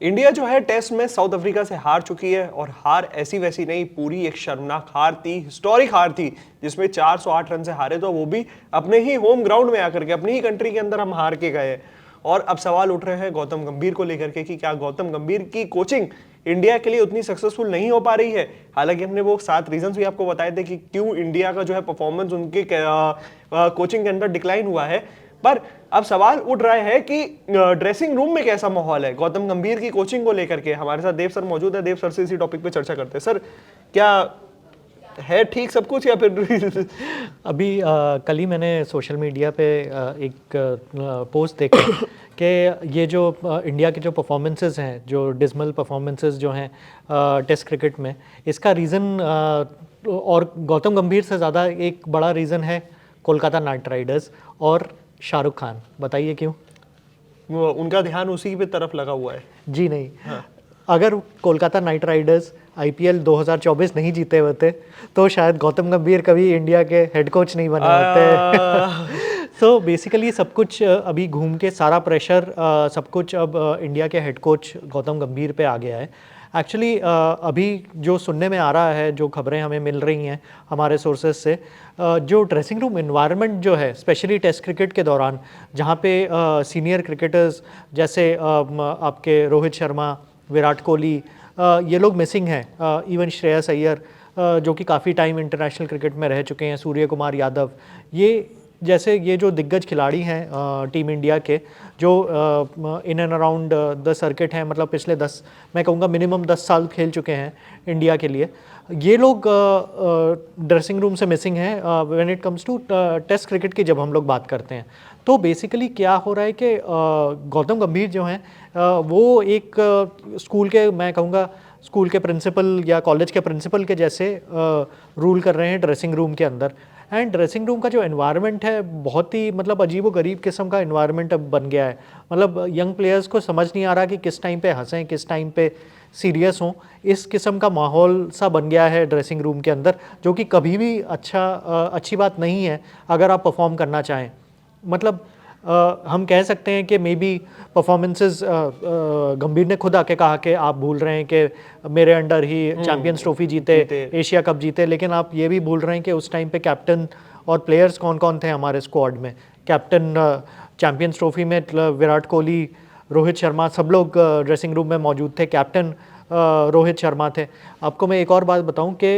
India जो है test में साउथ अफ्रीका से हार चुकी है, और हार ऐसी वैसी नहीं, पूरी एक शर्मनाक हार थी, हिस्टोरिक हार थी, जिसमें 408 रन से हारे, तो वो भी अपने ही होम ग्राउंड में आकर के, अपनी ही कंट्री के अंदर हम हार के गए। और अब सवाल उठ रहे हैं गौतम गंभीर को लेकर के कि क्या गौतम गंभीर की कोचिंग इंडिया के लिए उतनी सक्सेसफुल नहीं हो पा रही है। हालांकि हमने वो 7 रीजंस भी आपको बताए थे कि क्यों इंडिया का जो है परफॉर्मेंस उनके कोचिंग के अंदर डिक्लाइन हुआ है। पर अब सवाल उठ रहा है कि ड्रेसिंग रूम में कैसा माहौल है गौतम गंभीर की कोचिंग को लेकर के। हमारे साथ देव सर मौजूद है, देव सर से इसी टॉपिक पे चर्चा करते हैं। सर, क्या है ठीक सब कुछ या फिर अभी कल ही मैंने सोशल मीडिया पे एक पोस्ट देखा कि ये जो इंडिया के जो परफॉर्मेंसेस हैं, जो डिसमल परफॉर्मेंसेस जो हैं टेस्ट क्रिकेट में, इसका रीज़न और गौतम गंभीर से ज़्यादा एक बड़ा रीज़न है कोलकाता नाइट राइडर्स और शाहरुख खान। बताइए क्यों? उनका ध्यान उसी पे तरफ लगा हुआ है। जी नहीं, हाँ। अगर कोलकाता नाइट राइडर्स आईपीएल 2024 नहीं जीते होते तो शायद गौतम गंभीर कभी इंडिया के हेड कोच नहीं बने होते। सो बेसिकली सब कुछ अभी घूम के सारा प्रेशर सब कुछ अब इंडिया के हेड कोच गौतम गंभीर पे आ गया है। एक्चुअली अभी जो सुनने में आ रहा है, जो खबरें हमें मिल रही हैं हमारे सोर्सेज से, जो ड्रेसिंग रूम एनवायरनमेंट जो है स्पेशली टेस्ट क्रिकेट के दौरान, जहाँ पे सीनियर क्रिकेटर्स जैसे आपके रोहित शर्मा, विराट कोहली, ये लोग मिसिंग हैं। इवन श्रेयस अय्यर जो कि काफ़ी टाइम इंटरनेशनल क्रिकेट में रह चुके हैं, सूर्य कुमार यादव, ये जो दिग्गज खिलाड़ी हैं टीम इंडिया के, जो in and around the circuit हैं, मतलब पिछले 10, मैं कहूँगा मिनिमम 10 साल खेल चुके हैं इंडिया के लिए, ये लोग ड्रेसिंग रूम से मिसिंग हैं when it comes to test cricket की जब हम लोग बात करते हैं। तो बेसिकली क्या हो रहा है कि गौतम गंभीर जो हैं वो एक स्कूल के, मैं कहूँगा स्कूल के प्रिंसिपल या कॉलेज के प्रिंसिपल के जैसे रूल कर रहे हैं ड्रेसिंग रूम के अंदर। एंड ड्रेसिंग रूम का जो एनवायरनमेंट है बहुत ही मतलब अजीब व गरीब किस्म का एनवायरनमेंट अब बन गया है। मतलब यंग प्लेयर्स को समझ नहीं आ रहा कि किस टाइम पे हंसें, किस टाइम पे सीरियस हों। इस किस्म का माहौल सा बन गया है ड्रेसिंग रूम के अंदर, जो कि कभी भी अच्छी बात नहीं है अगर आप परफॉर्म करना चाहें। मतलब हम कह सकते हैं कि मे बी परफॉर्मेंसेस, गंभीर ने खुद आके कहा कि आप भूल रहे हैं कि मेरे अंडर ही चैंपियंस ट्रॉफी जीते, एशिया कप जीते, लेकिन आप ये भी भूल रहे हैं कि उस टाइम पे कैप्टन और प्लेयर्स कौन कौन थे हमारे स्क्वाड में। कैप्टन चैंपियंस ट्रॉफी में विराट कोहली, रोहित शर्मा, सब लोग ड्रेसिंग रूम में मौजूद थे। कैप्टन रोहित शर्मा थे। आपको मैं एक और बात बताऊं कि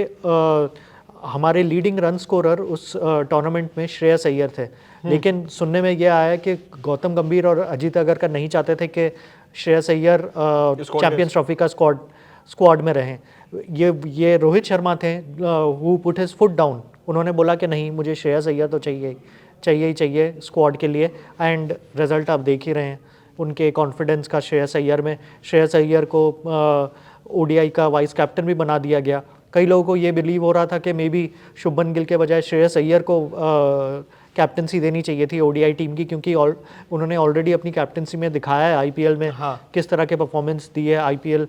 हमारे लीडिंग रन स्कोरर उस टूर्नामेंट में श्रेयस अय्यर थे, लेकिन सुनने में यह आया कि गौतम गंभीर और अजीत अगरकर नहीं चाहते थे कि श्रेयस अय्यर चैंपियंस ट्रॉफी का स्क्वाड में रहें। ये रोहित शर्मा थे who put his foot down. उन्होंने बोला कि नहीं, मुझे श्रेयस अय्यर तो चाहिए स्क्वाड के लिए। एंड रिजल्ट आप देख ही रहे हैं उनके कॉन्फिडेंस का श्रेयस अय्यर में। श्रेयस अय्यर को ओडीआई का वाइस कैप्टन भी बना दिया गया। कई लोगों को ये बिलीव हो रहा था कि मे बी शुभमन गिल के बजाय श्रेयस अय्यर को कैप्टनसी देनी चाहिए थी ओडीआई टीम की, क्योंकि उन्होंने ऑलरेडी अपनी कैप्टनसी में दिखाया है आईपीएल में। हाँ। किस तरह के परफॉर्मेंस दी है। आईपीएल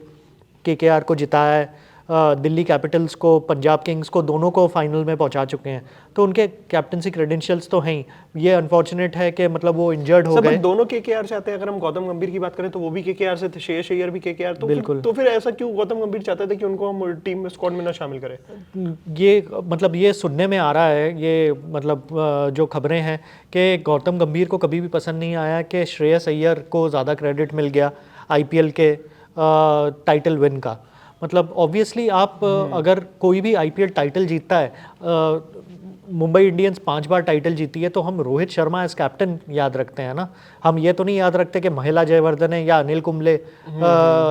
केकेआर को जिताया है, दिल्ली कैपिटल्स को, पंजाब किंग्स को, दोनों को फाइनल में पहुंचा चुके हैं। तो उनके कैप्टनसी क्रेडेंशियल्स तो हैं ही। ये अनफॉर्चुनेट है कि मतलब वो इंजर्ड हो गए। दोनों केकेआर से आते हैं। अगर हम गौतम गंभीर की बात करें तो वो भी केकेआर से थे, श्रेयस अय्यर भी केकेआर। तो बिल्कुल। तो फिर ऐसा क्यों गौतम गंभीर चाहते थे कि उनको हम टीम में, स्क्वाड में ना शामिल करें? ये सुनने में आ रहा है, ये मतलब जो खबरें हैं कि गौतम गंभीर को कभी भी पसंद नहीं आया कि श्रेयस अय्यर को ज़्यादा क्रेडिट मिल गया आईपीएल के टाइटल विन का। मतलब ऑब्वियसली आप अगर कोई भी आईपीएल टाइटल जीतता है, मुंबई इंडियंस 5 बार टाइटल जीती है, तो हम रोहित शर्मा एज कैप्टन याद रखते हैं ना। हम ये तो नहीं याद रखते कि महिला जयवर्धन है या अनिल कुंबले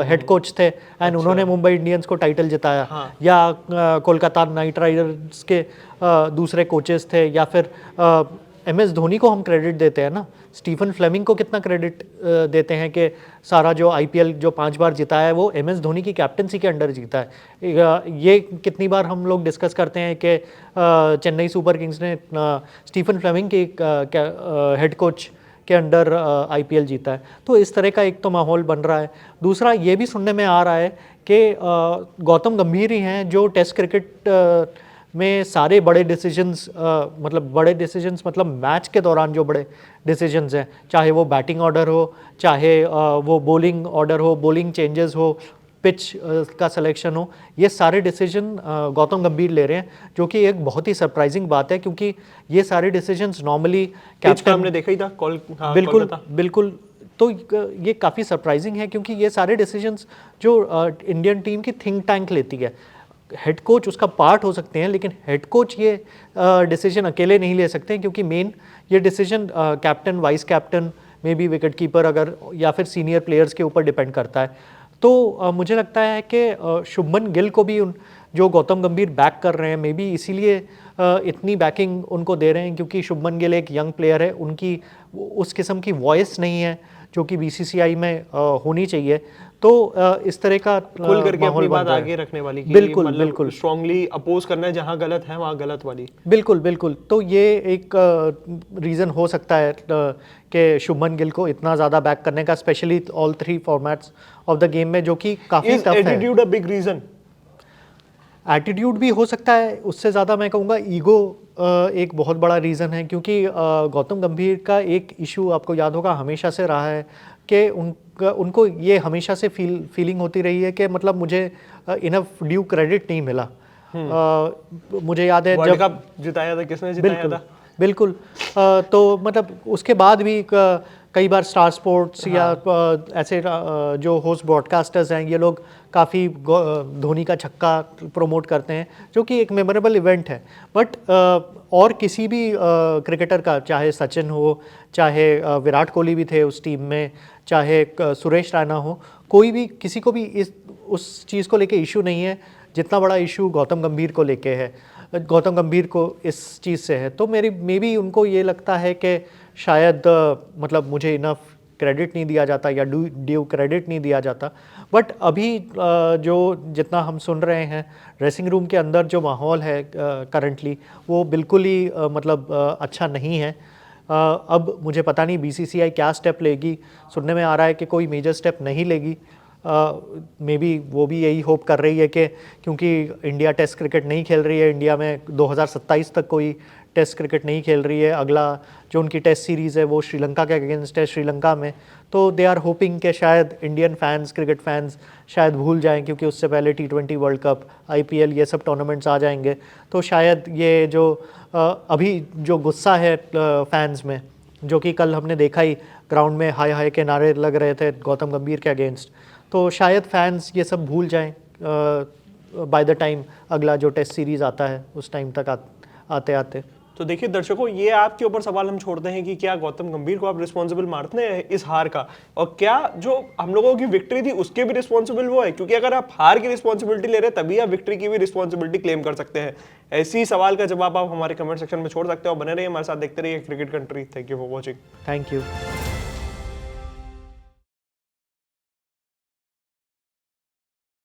हेड कोच थे एंड उन्होंने मुंबई इंडियंस को टाइटल जिताया। हाँ। या कोलकाता नाइट राइडर्स के दूसरे कोचेस थे, या फिर एमएस धोनी को हम क्रेडिट देते हैं ना। स्टीफन फ्लेमिंग को कितना क्रेडिट देते हैं कि सारा जो आईपीएल जो 5 बार जीता है वो एमएस धोनी की कैप्टनसी के अंडर जीता है। ये कितनी बार हम लोग डिस्कस करते हैं कि चेन्नई सुपर किंग्स ने स्टीफन फ्लेमिंग के हेड कोच के अंडर आईपीएल जीता है। तो इस तरह का एक तो माहौल बन रहा है। दूसरा ये भी सुनने में आ रहा है कि गौतम गंभीर ही हैं जो टेस्ट क्रिकेट में सारे बड़े डिसीजंस मतलब मैच के दौरान जो बड़े डिसीजंस हैं, चाहे वो बैटिंग ऑर्डर हो, चाहे वो बॉलिंग ऑर्डर हो, बॉलिंग चेंजेस हो, पिच का सिलेक्शन हो, ये सारे डिसीजन गौतम गंभीर ले रहे हैं, जो कि एक बहुत ही सरप्राइजिंग बात है, क्योंकि ये सारे डिसीजंस नॉर्मली कैप्टन हमने देखा ही था बिल्कुल बिल्कुल। तो ये काफ़ी सरप्राइजिंग है, क्योंकि ये सारे डिसीजंस जो इंडियन टीम की थिंक टैंक लेती है, हेड कोच उसका पार्ट हो सकते हैं, लेकिन हेड कोच ये डिसीजन अकेले नहीं ले सकते हैं, क्योंकि मेन ये decision captain, vice captain, may be wicket keeper अगर, या फिर सीनियर प्लेयर्स के ऊपर डिपेंड करता है। तो मुझे लगता है कि शुभमन गिल को भी जो गौतम गंभीर बैक कर रहे हैं, मे बी इसीलिए इतनी बैकिंग उनको दे रहे हैं, क्योंकि शुभमन गिल एक यंग प्लेयर है, उनकी उस किस्म की वॉइस नहीं है जो कि बीसीसीआई में होनी चाहिए। तो इस तरह का खुल करके अपनी बात आगे रखने वाली, बिल्कुल बिल्कुल, स्ट्रांगली अपोज करना है, जहां गलत है वहां गलत वाली। बिल्कुल बिल्कुल। तो ये एक रीज़न हो सकता है कि शुभमन गिल को इतना ज़्यादा बैक करने का, specially all 3 formats of the game में, जो कि काफ़ी टफ है। Attitude a big reason? Attitude भी हो सकता है, उससे ज़्यादा मैं कहूँगा ईगो एक बहुत बड़ा रीज़न है, क्योंकि गौतम गंभीर का एक इशू आपको याद होगा हमेशा से रहा है कि उनको ये हमेशा से फीलिंग होती रही है कि मतलब मुझे इनफ ड्यू क्रेडिट नहीं मिला। मुझे याद है वर्ल्ड कप जिताया था, किसने जिताया था? बिल्कुल। तो मतलब उसके बाद भी कई बार स्टार स्पोर्ट्स या ऐसे जो होस्ट ब्रॉडकास्टर्स हैं, ये लोग काफ़ी धोनी का छक्का प्रमोट करते हैं, जो कि एक मेमोरेबल इवेंट है। बट और किसी भी क्रिकेटर का, चाहे सचिन हो, चाहे विराट कोहली भी थे उस टीम में, चाहे सुरेश रैना हो, कोई भी किसी को भी उस चीज़ को लेके इशू नहीं है जितना बड़ा इशू गौतम गंभीर को लेके है, गौतम गंभीर को इस चीज़ से है। तो मे बी उनको ये लगता है कि शायद मतलब मुझे इनफ क्रेडिट नहीं दिया जाता या ड्यू क्रेडिट नहीं दिया जाता। बट अभी जो जितना हम सुन रहे हैं ड्रेसिंग रूम के अंदर जो माहौल है करंटली, वो बिल्कुल ही मतलब अच्छा नहीं है। अब मुझे पता नहीं बीसीसीआई क्या स्टेप लेगी, सुनने में आ रहा है कि कोई मेजर स्टेप नहीं लेगी। मे बी वो भी यही होप कर रही है कि क्योंकि इंडिया टेस्ट क्रिकेट नहीं खेल रही है, इंडिया में 2027 तक कोई टेस्ट क्रिकेट नहीं खेल रही है, अगला जो उनकी टेस्ट सीरीज़ है वो श्रीलंका के अगेंस्ट है श्रीलंका में, तो दे आर होपिंग कि शायद इंडियन फैंस, क्रिकेट फैंस शायद भूल जाएं, क्योंकि उससे पहले T20 वर्ल्ड कप, IPL, ये सब टूर्नामेंट्स आ जाएंगे। तो शायद ये जो अभी जो गुस्सा है फैंस में, जो कि कल हमने देखा ही ग्राउंड में हाय हाय के नारे लग रहे थे गौतम गंभीर के अगेंस्ट, तो शायद फैंस ये सब भूल जाएं बाय द टाइम अगला जो टेस्ट सीरीज़ आता है उस टाइम तक आते आते। तो देखिए दर्शकों, ये आपके ऊपर सवाल हम छोड़ते हैं कि क्या गौतम गंभीर को आप रिस्पॉन्सिबल मानते हैं इस हार का, और क्या जो हम लोगों की विक्ट्री थी उसके भी रिस्पॉन्सिबल वो है? क्योंकि अगर आप हार की रिस्पॉन्सिबिलिटी ले रहे हैं तभी आप विक्ट्री की भी रिस्पॉन्सिबिलिटी क्लेम कर सकते हैं। ऐसी सवाल का जवाब आप हमारे कमेंट सेक्शन में छोड़ सकते हो। बने रहिए हमारे साथ, देखते रहिए cricket country. Thank you for watching. Thank you.